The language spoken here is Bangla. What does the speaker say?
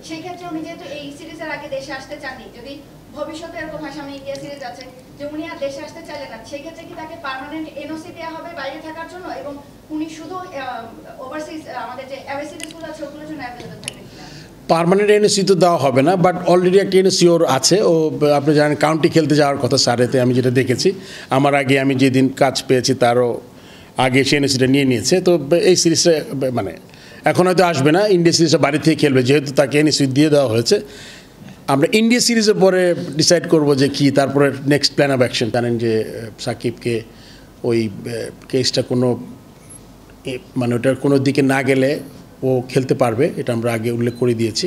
সেক্ষেত্রে উনি যেহেতু এই সিরিজের আগে দেশে আসতে চাননি, যদি ভবিষ্যতে এরকম হয় সামনে ইন্ডিয়া সিরিজ আছে যে উনি আর দেশে আসতে চাইলেন না, সেক্ষেত্রে কি তাকে পার্মানেন্ট এনওসি দেওয়া হবে বাইরে থাকার জন্য এবং উনি শুধু ওভারসিজ আমাদের যে অ্যাওয়ে সিরিজগুলো আছে ওগুলোর জন্য অ্যাভেলেবল থাকবেন কিনা? পার্মানেন্ট এনওসি তো দেওয়া হবে না, বাট অলরেডি একটা এনওসি ওর আছে। ও আপনি জানেন কাউন্টি খেলতে যাওয়ার কথা সারেতে, আমি যেটা দেখেছি আমার আগে আমি যেদিন কাজ পেয়েছি তারও আগে সে এনওসিটা নিয়ে নিয়েছে। তো এই সিরিজটা মানে এখন হয়তো আসবে না, ইন্ডিয়া সিরিজটা বাড়ি থেকে খেলবে যেহেতু তাকে এনওসি দিয়ে দেওয়া হয়েছে। আমরা ইন্ডিয়া সিরিজের পরে ডিসাইড করব যে কি তারপরে নেক্সট প্ল্যান অফ অ্যাকশন। জানেন যে সাকিবকে ওই কেসটা কোনো মানে ওটার কোনো দিকে না গেলে ও খেলতে পারবে, এটা আমরা আগে উল্লেখ করে দিয়েছি।